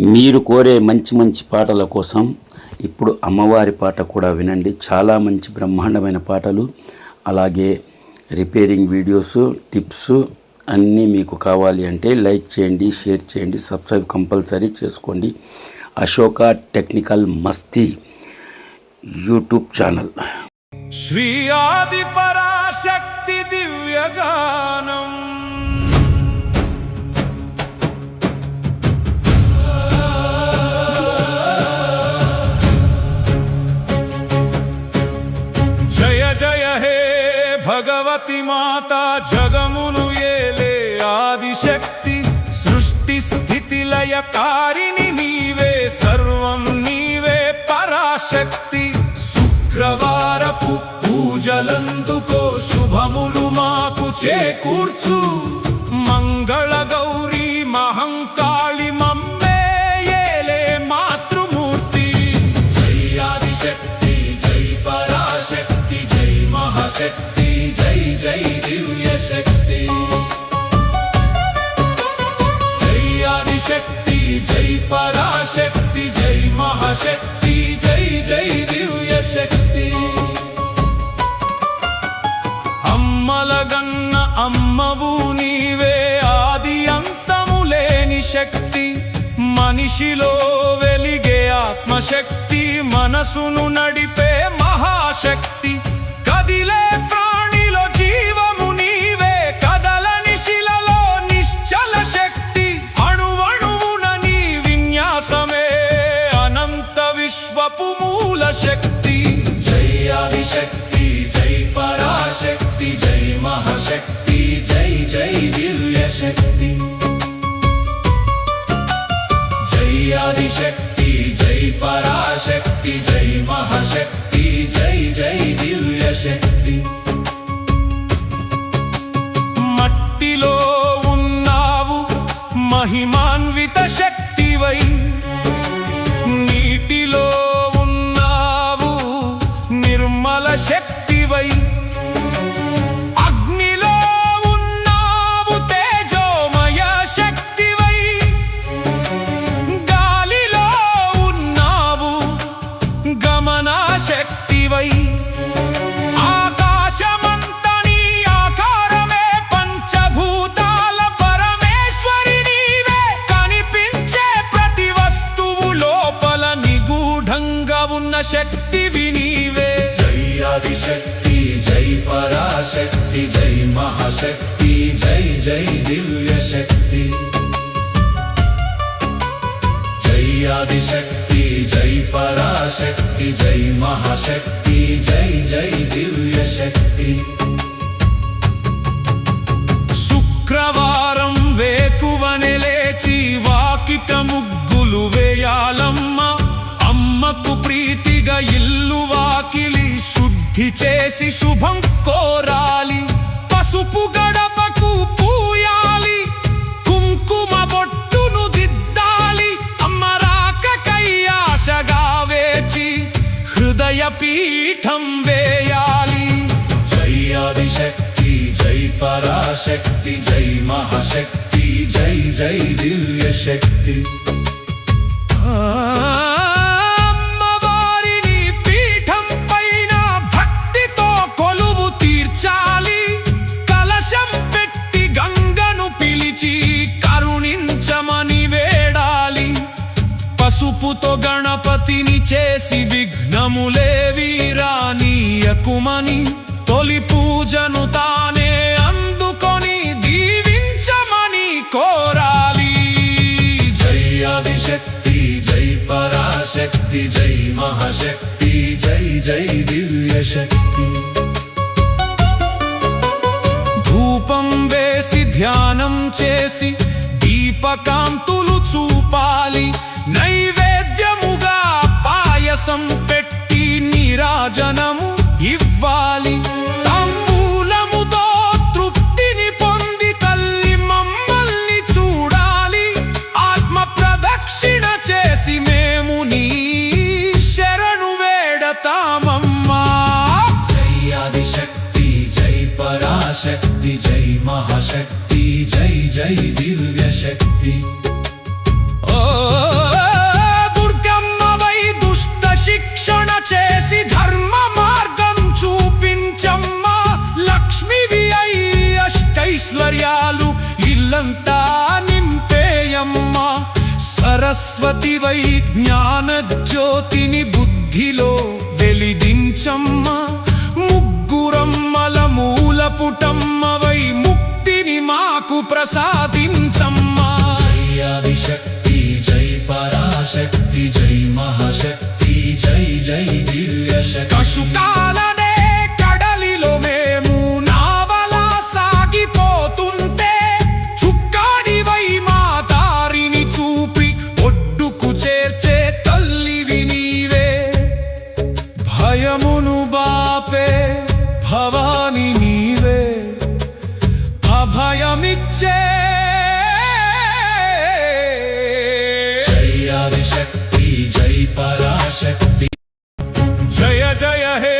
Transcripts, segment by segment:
మీరు కోరే మంచి మంచి పాటల కోసం ఇప్పుడు అమ్మవారి పాట కూడా వినండి. చాలా మంచి బ్రహ్మాండమైన పాటలు, అలాగే రిపేరింగ్ వీడియోస్, టిప్స్ అన్నీ మీకు కావాలి అంటే లైక్ చేయండి, షేర్ చేయండి, సబ్స్క్రైబ్ కంపల్సరీ చేసుకోండి. అశోక టెక్నికల్ మస్తీ యూట్యూబ్ ఛానల్. శ్రీ ఆది పరాశక్తి దివ్యగానం. జయ జయ హే భగవతి మాతా, జగమును ఏలే ఆదిశక్తి, సృష్టి స్థితి లయ కారిణి నీవే, సర్వం నీవే పరాశక్తి. శుక్రవారపు పూజలందుకో, శుభములు మాకు చేకూర్చు. మంగళ గౌరీ మహంకాళి మమ్మే ఏలే మాతృమూర్తి. జై ఆదిశక్తి, జై పరాశక్తి, జై మహాశక్తి, జై జై దివ్య శక్తి. జై ఆదిశక్తి, జై పరాశక్తి, జై మహాశక్తి, జై జై దివ్య శక్తి. అమ్మలగన్న అమ్మవు నీవే, ఆది అంతము లేని శక్తి. మనిషిలో వెలిగే ఆత్మశక్తి, మనసును నడిపే మహాశక్తి. కదిలే ప్రాణిలో జీవము నీవే, కదలని శిలలో నిశ్చల శక్తి. అణువణువున నీ విన్యాసమే అనంత విశ్వపు మూల శక్తి. జై ఆదిశక్తి, జై పరాశక్తి, జై మహాశక్తి, జై జై దివ్య శక్తి. జై ఆదిశక్తి, జై పరాశక్తి, జై మహాశక్తి, జై జై దివ్య శక్తి. మట్టిలో ఉన్నావు మహిమాన్విత శక్తివై, నీటిలో ఉన్నావు నిర్మల శక్తివై, అగ్నిలో ఉన్నావు తేజోమయ శక్తివై, గాలిలో ఉన్నావు గమన శక్తివై. ఆకాశమంతా నీ ఆకారమే, పంచభూతాల పరమేశ్వరి నీవే. కనిపించే ప్రతి వస్తువు లోపల నిగూఢంగా ఉన్న శక్తివి నీవే. జై ఆదిశక్తి, జై పరాశక్తి, జై మహాశక్తి, జై జై దివ్య శక్తి. జై ఆదిశక్తి, జై పరాశక్తి, జై మహాశక్తి, జై జై దివ్య శక్తి. శుక్రవారం వేకువనే లేచి వాకిట ముగ్గులు వేయాలమ్మ. అమ్మకు ప్రీతిగా ఇల్లు వాకిలి శుద్ధి చేసి శుభం కోరాలి. పసుపు గడపకు పూయాలి, కుంకుమ బొట్టును దిద్దాలి. అమ్మ రాకకై ఆశగా వేచి హృదయ పీఠం వేయాలి. జై ఆదిశక్తి, జై పరాశక్తి, జై మహాశక్తి, జై జై దివ్య శక్తి. అమ్మవారిని పీఠం పైన భక్తితో కొలువు తీర్చాలి. కలశం పెట్టి గంగను పిలిచి కరుణించమని వేడాలి. పసుపుతో గణపతిని చేసి విఘ్నములేవి రానీయకుమని, తొలి పూజను తానే అందుకొని దీవించమని కోరాలి. జై ఆదిశక్తి, జై పరాశక్తి, జై మహాశక్తి, జై జై దివ్య శక్తి. ధూపం వేసి ధ్యానం చేసి దీపకాంతులు చూపాలి. నైవేద్యముగా పాయసం పెట్టి నీరాజనము ఇవ్వాలి. తాంబూలముతో తృప్తిని పొంది తల్లి మమ్మల్ని చూడాలి. ఆత్మ ప్రదక్షిణ చేసి మేము నీ శరణు వేడతామమ్మా. జై ఆదిశక్తి, జై పరాశక్తి, జై మహాశక్తి, జై జై దివ్య శక్తి. ఓ సరస్వతివై జ్ఞాన జ్యోతిని బుద్ధిలో వెలిగించమ్మా ముగ్గురమ్మల మూలపుటమ్మవై ముక్తిని మాకు ప్రసాదించమ్మా జై ఆదిశక్తి జై పరాశక్తి జై మహాశక్తి జై జై దివ్య శక్తి కశుకాలనే కడలిలో మేము నావలా సాగిపోతుంటే చుక్కాడివై మా దారిని చూపి ఒడ్డుకు చేర్చే తల్లివి నీవే భయమును బాపే భవాని నీవే అభయమిచ్చే జై ఆదిశక్తి జై పరాశక్తి జయ జయ హే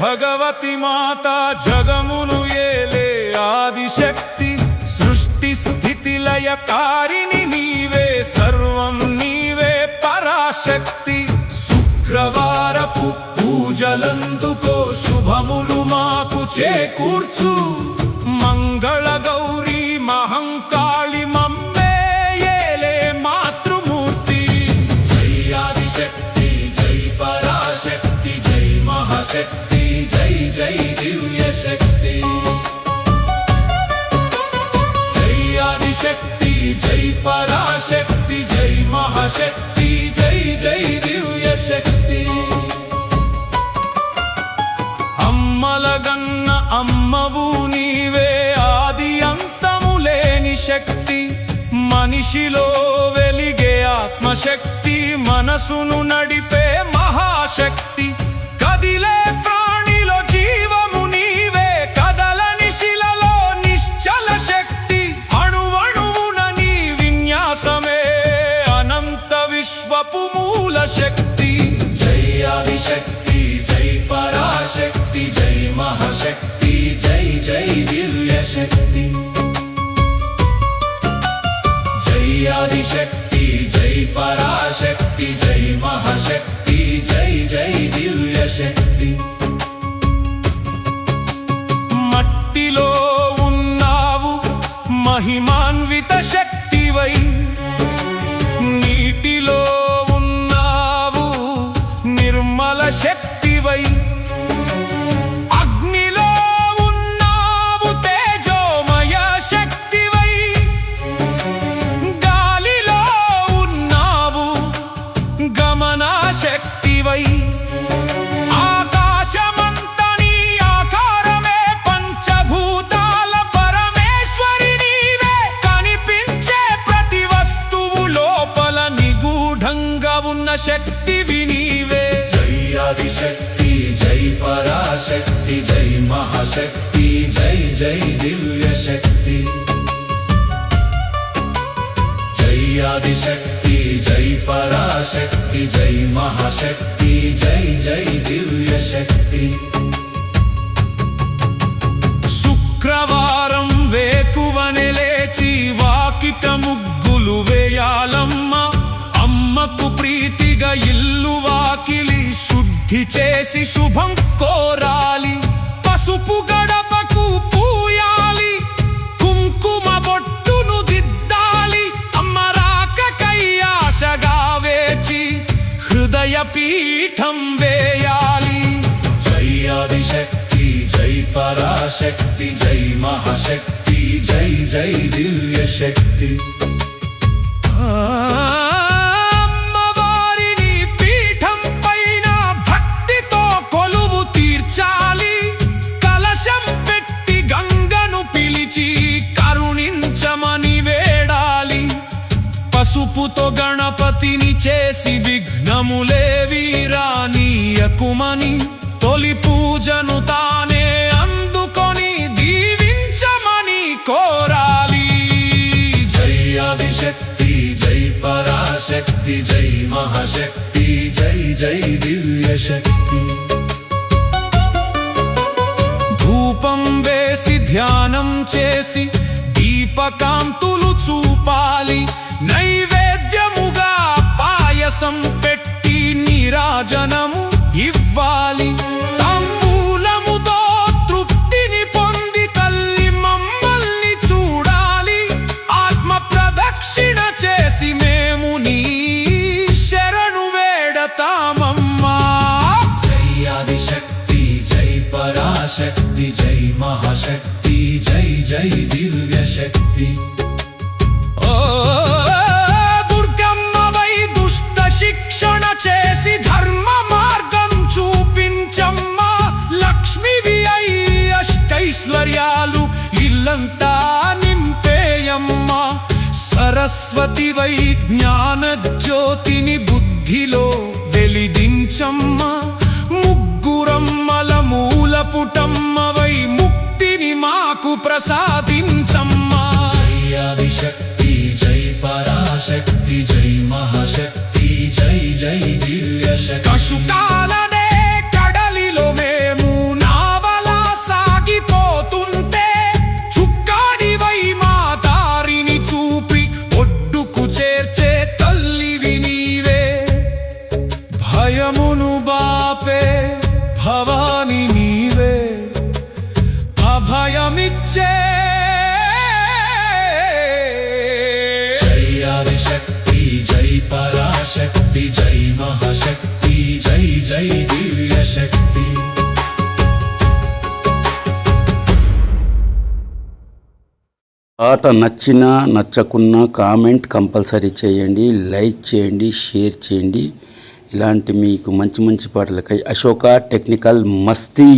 భగవతి మాత జగమును ఏలే ఆదిశక్తి సృష్టి స్థితి లయకారిణి నీవే సర్వం నీవే పరాశక్తి శుక్రవారపు పూజలందుకో శుభములు మాకు చేకూర్చు మంగళ గౌరీ మహంకాళి మమ్మే ఏలే మాతృమూర్తి జై ఆదిశక్తి జై పరాశక్తి జై మహాశక్తి జై జై దివ్య శక్తి జై ఆదిశక్తి జై పరాశక్తి జై మహాశక్తి జై జై దివ్య శక్తి అమ్మలగన్న అమ్మవు నీవే ఆది అంతము లేని శక్తి మనిషిలో వెలిగే ఆత్మశక్తి మనసును నడిపే మహాశక్తి కదిలే ప్రాణిలో జీవము నీవే కదలని శిలలో నిశ్చల శక్తి అణువణువున నీ విన్యాసమే అనంత విశ్వపు మూల శక్తి జై ఆదిశక్తి జై పరాశక్తి జై మహాశక్తి జై జై దివ్య శక్తి జై ఆదిశక్తి జై పరాశక్తి జై మహాశక్తి జై జై దివ్య శక్తి మట్టిలో ఉన్నావు మహిమాన్విత శక్తివై నీటిలో ఉన్నావు నిర్మల శక్తివై అగ్నిలో ఉన్నావు తేజోమయ శక్తివై గాలిలో ఉన్నావు గమన శక్తివై ఆకాశమంతని ఆకారమే పంచభూతాల పరమేశ్వరి నీవే కనిపించే ప్రతి వస్తువు లోపల నిగూఢంగా ఉన్న శక్తివి నీవే జై ఆదిశక్తి జై పరాశక్తి జై మహాశక్తి జై జై దివ్య శక్తి జై ఆదిశక్తి జై పరాశక్తి జై మహాశక్తి జై జై దివ్య శక్తి శుక్రవారం వేకువనే లేచి వాకిట ముగ్గులు వేయాలమ్మ అమ్మకు ప్రీతిగా ఇల్లు వాకిలి శుద్ధి చేసి శుభం కోరాలి పసుపు గడపకు పూయాలి కుంకుమ బొట్టును దిద్దాలి అమ్మ రాకకై ఆశగా వేచి హృదయ పీఠం వేయాలి జై ఆదిశక్తి జై పరాశక్తి జై మహాశక్తి జై జై దివ్య శక్తి అమ్మవారిని పీఠం పైన భక్తితో కొలువు తీర్చాలి కలశం పెట్టి గంగను పిలిచి కరుణించమని వేడాలి పసుపుతో గణపతిని చేసి విఘ్నములేవి రానీయకుమని తొలి పూజను తానే అందుకొని దీవించమని కోరాలి జై ఆదిశక్తి జై పరాశక్తి జై మహాశక్తి జై జై దివ్య శక్తి ధూపం వేసి ధ్యానం చేసి దీపకాంతులు చూపాలి నైవేద్యముగా పాయసం పెట్టి నీరాజనము ఇవ్వాలి తాంబూలముతో తృప్తిని పొంది తల్లి మమ్మల్ని చూడాలి ఆత్మ ప్రదక్షిణ చేసి మేము నీ జై దివ్య శక్తి ఓ దుర్గమ్మవై దుష్ట శిక్షణ చేసి ధర్మ మార్గం చూపించమ్మా లక్ష్మివి అయి అష్టైశ్వర్యాలు ఇల్లంతా నింపేయమ్మా సరస్వతివై జ్ఞాన జ్యోతిని బుద్ధిలో వెలిగించమ్మా ముగ్గురమ్మల మూలపుటమ్మవై ముక్తిని మాకు ప్రసాదించమ్మా జై ఆదిశక్తి జై పరాశక్తి జై మహాశక్తి జై జై దివ్య శక్తి కశుకాలనే కడలిలో మేము నావలా సాగిపోతుంటే చుక్కాడివై మా దారిని చూపి ఒడ్డుకు చేర్చే తల్లివి నీవే భయమును బాపే భవాని నీవే అభయమిచ్చే జై ఆదిశక్తి జై పరాశక్తి జై మహాశక్తి జై జై దివ్య శక్తి పాట నచ్చినా నచ్చకున్నా కామెంట్ కంపల్సరీ చేయండి, లైక్ చేయండి, షేర్ చేయండి. ఇలాంటి మీకు మంచి మంచి పాటలకై అశోక టెక్నికల్ మస్తీ.